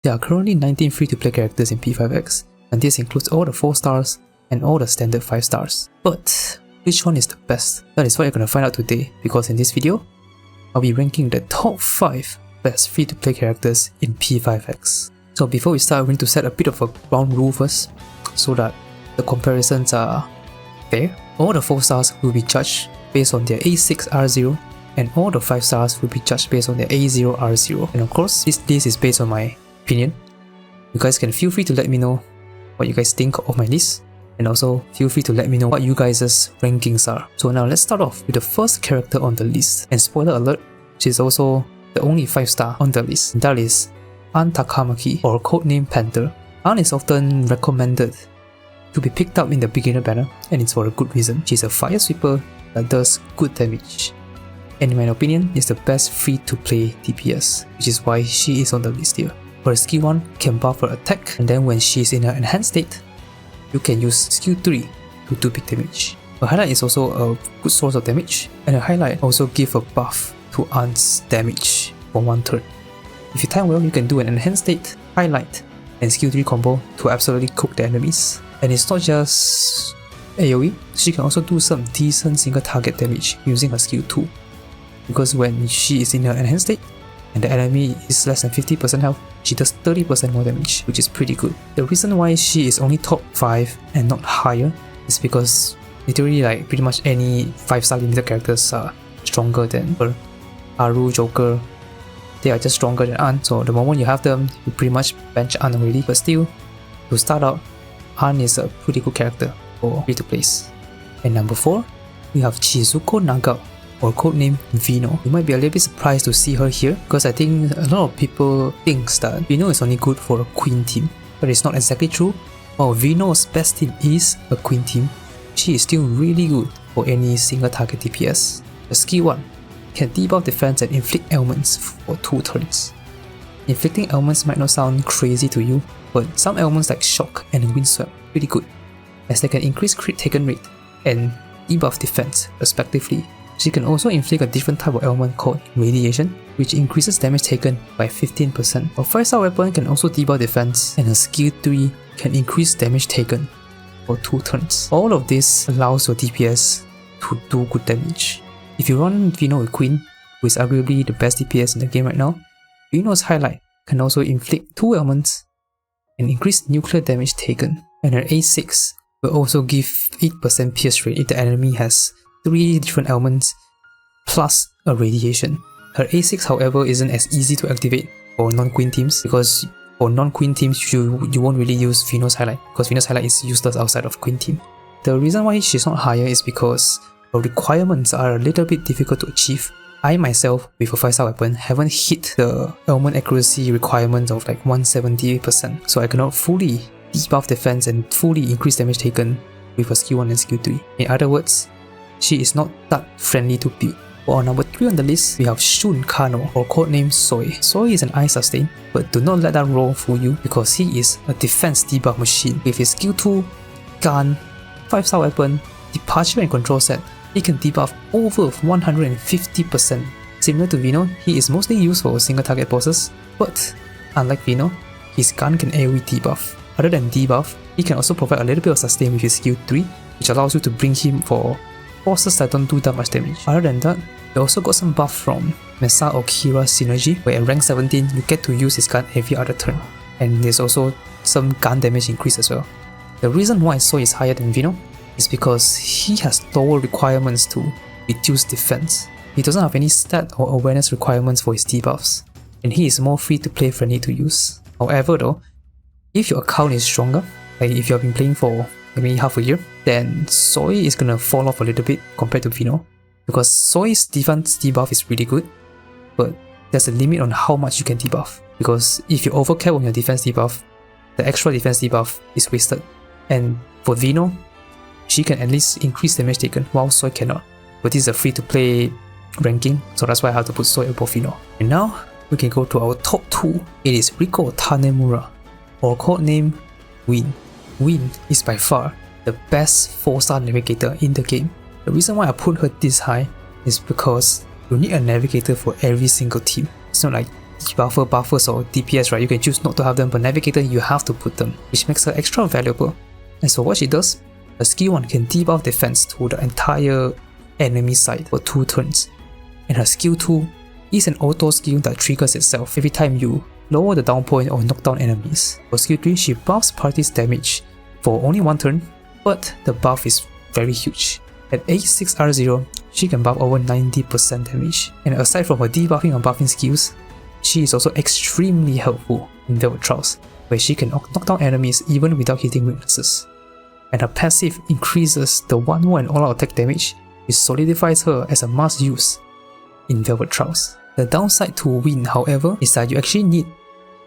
There are currently 19 free-to-play characters in P5X, and this includes all the 4 stars and all the standard 5 stars. But which one is the best? That is what you're gonna find out today, because in this video, I'll be ranking the top 5 best free-to-play characters in P5X. So before we start, we're going to set a bit of a ground rule first, so that the comparisons are fair. All the 4 stars will be judged based on their A6 R0, and all the 5 stars will be judged based on their A0 R0. And of course, this list is based on my opinion. You guys can feel free to let me know what you guys think of my list, and also feel free to let me know what you guys' rankings are. So now let's start off with the first character on the list, and spoiler alert, she is also the only 5 star on the list, and that is An Takamaki, or codename Panther. An is often recommended to be picked up in the beginner banner, and it's for a good reason. She's a fire sweeper that does good damage, and in my opinion, is the best free-to-play DPS, which is why she is on the list here. Her skill 1 can buff her attack, and then when she is in her enhanced state, you can use skill 3 to do big damage. Her highlight is also a good source of damage, and her highlight also gives a buff to An's damage for 1 turn. If you time well, you can do an enhanced state, highlight, and skill 3 combo to absolutely cook the enemies. And it's not just AoE, she can also do some decent single target damage using her skill 2. Because when she is in her enhanced state, and the enemy is less than 50% health, she does 30% more damage, which is pretty good. The reason why she is only top 5 and not higher is because literally like pretty much any 5-star limited characters are stronger than her. Haru, Joker, they are just stronger than An, so the moment you have them, you pretty much bench An already. But still, to start out, An is a pretty good character for free-to-plays. And number 4, we have Chizuko Nagao, or codename Vino. You might be a little bit surprised to see her here, because I think a lot of people think that Vino is only good for a Queen team, but it's not exactly true. While Vino's best team is a Queen team, she is still really good for any single target DPS. The skill 1 can debuff defense and inflict ailments for 2 turns. Inflicting ailments might not sound crazy to you, but some ailments like shock and windswept are pretty good, as they can increase crit taken rate and debuff defense respectively. She can also inflict a different type of ailment called radiation, which increases damage taken by 15%. A 5-star weapon can also debuff defense, and her skill 3 can increase damage taken for 2 turns. All of this allows your DPS to do good damage. If you run Vino with Queen, who is arguably the best DPS in the game right now, Vino's highlight can also inflict 2 ailments and increase nuclear damage taken, and her A6 will also give 8% pierce rate if the enemy has 3 different elements plus a radiation. Her A6 however isn't as easy to activate for non-Queen teams, because for non-Queen teams you won't really use Vino's highlight, because Vino's highlight is useless outside of Queen team. The reason why she's not higher is because her requirements are a little bit difficult to achieve. I myself, with a 5-star weapon, haven't hit the element accuracy requirement of like 170%, so I cannot fully debuff defense and fully increase damage taken with a skill 1 and skill 3. In other words, she is not that friendly to build. For number 3 on the list, we have Shun Kano, or codename Soy. Soy is an ice sustain, but do not let that roll fool you, because he is a defense debuff machine. With his skill 2, gun, 5-star weapon, departure and control set, he can debuff over 150%. Similar to Vino, he is mostly used for single target bosses, but unlike Vino, his gun can AoE debuff. Other than debuff, he can also provide a little bit of sustain with his skill 3, which allows you to bring him for bosses that don't do that much damage. Other than that, you also got some buff from Mesa or Kira synergy, where at rank 17 you get to use his gun every other turn, and there's also some gun damage increase as well. The reason why Soy is higher than Vino is because he has lower requirements to reduce defense. He doesn't have any stat or awareness requirements for his debuffs, and he is more free to play friendly to use. However though, if your account is stronger, like if you have been playing for maybe half a year, then Soy is gonna fall off a little bit compared to Vino, because Soy's defense debuff is really good, but there's a limit on how much you can debuff, because if you overcap on your defense debuff, the extra defense debuff is wasted. And for Vino, she can at least increase damage taken, while Soy cannot. But this is a free-to-play ranking, so that's why I have to put Soy above Vino. And now, we can go to our top 2. It is Riko Tanemura, or codename Win. Win is by far the best 4-star navigator in the game. The reason why I put her this high is because you need a navigator for every single team. It's not like debuffer, buffers or DPS, right, you can choose not to have them, but Navigator you have to put them, which makes her extra valuable. And so what she does, her skill 1 can debuff defense to the entire enemy side for 2 turns. And her skill 2 is an auto skill that triggers itself every time you lower the down point or knock down enemies. For skill 3, she buffs party's damage for only 1 turn, but the buff is very huge. At A6R0, she can buff over 90% damage. And aside from her debuffing and buffing skills, she is also extremely helpful in Velvet Trials, where she can knock down enemies even without hitting weaknesses. And her passive increases the 1-1 and all-out attack damage, which solidifies her as a must use in Velvet Trials. The downside to win, however, is that you actually need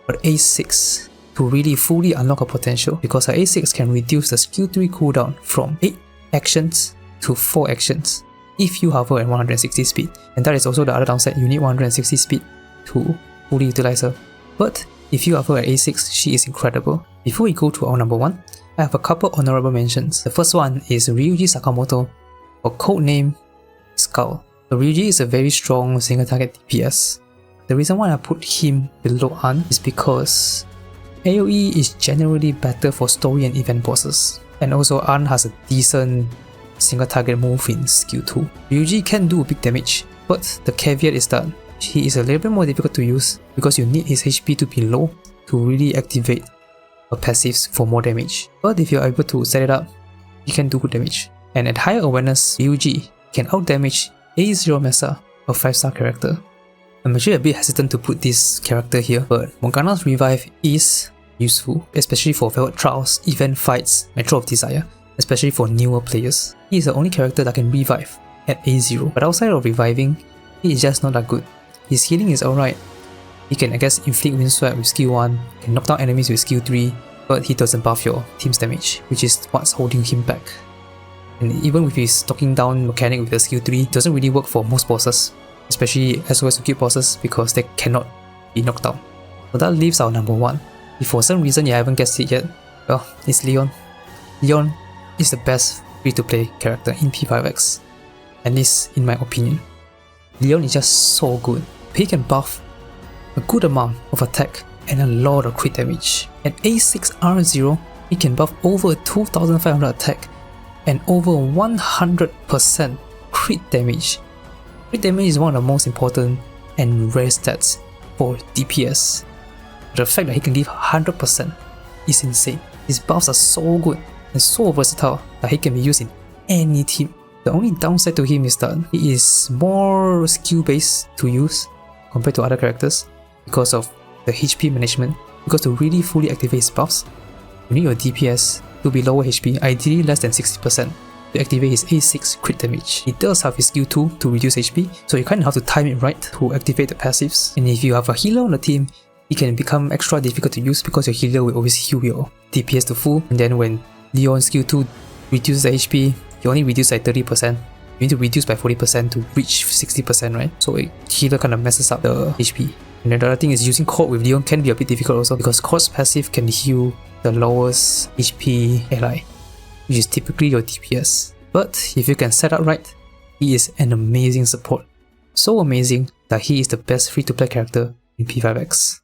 her A6 to really fully unlock her potential, because her A6 can reduce the skill 3 cooldown from 8 actions to 4 actions if you hover at 160 speed. And that is also the other downside, you need 160 speed to fully utilize her. But if you hover at A6, she is incredible. Before we go to our number 1, I have a couple honorable mentions. The first one is Ryuji Sakamoto, or codename Skull. So Ryuji is a very strong single target DPS. The reason why I put him below An is because AoE is generally better for story and event bosses, and also An has a decent single target move in skill 2. Ryuji can do big damage, but the caveat is that he is a little bit more difficult to use because you need his HP to be low to really activate her passives for more damage. But if you are able to set it up, he can do good damage. And at higher awareness, Ryuji can outdamage A0 Mesa, a 5-star character. I'm actually a bit hesitant to put this character here, but Morgana's revive is useful, especially for Velvet Trials, event fights, Metro of Desire, especially for newer players. He is the only character that can revive at A0, but outside of reviving, he is just not that good. His healing is alright. He can, I guess, inflict Windswept with skill 1, can knock down enemies with skill 3, but he doesn't buff your team's damage, which is what's holding him back. And even with his knocking down mechanic with the skill 3, it doesn't really work for most bosses, especially SOS to keep bosses, because they cannot be knocked down. So that leaves our number 1. If for some reason you haven't guessed it yet, well, it's Leon. Leon is the best free-to-play character in P5X, at least in my opinion. Leon is just so good. He can buff a good amount of attack and a lot of crit damage. At A6R0, he can buff over 2500 attack and over 100% crit damage. Crit damage is one of the most important and rare stats for DPS. The fact that he can give 100% is insane. His buffs are so good and so versatile that he can be used in any team. The only downside to him is that he is more skill based to use compared to other characters because of the HP management. Because to really fully activate his buffs, you need your DPS to be lower HP, ideally less than 60%, to activate his A6 crit damage. He does have his skill 2 to reduce HP, so you kind of have to time it right to activate the passives. And if you have a healer on the team, it can become extra difficult to use because your healer will always heal your DPS to full, and then when Leon's skill 2 reduces the HP, you only reduce by 30%. You need to reduce by 40% to reach 60%, right? So a healer kind of messes up the HP. And then the other thing is using Cord with Leon can be a bit difficult also, because Cord's passive can heal the lowest HP ally, which is typically your DPS. But if you can set up right, he is an amazing support. So amazing that he is the best free-to-play character in P5X.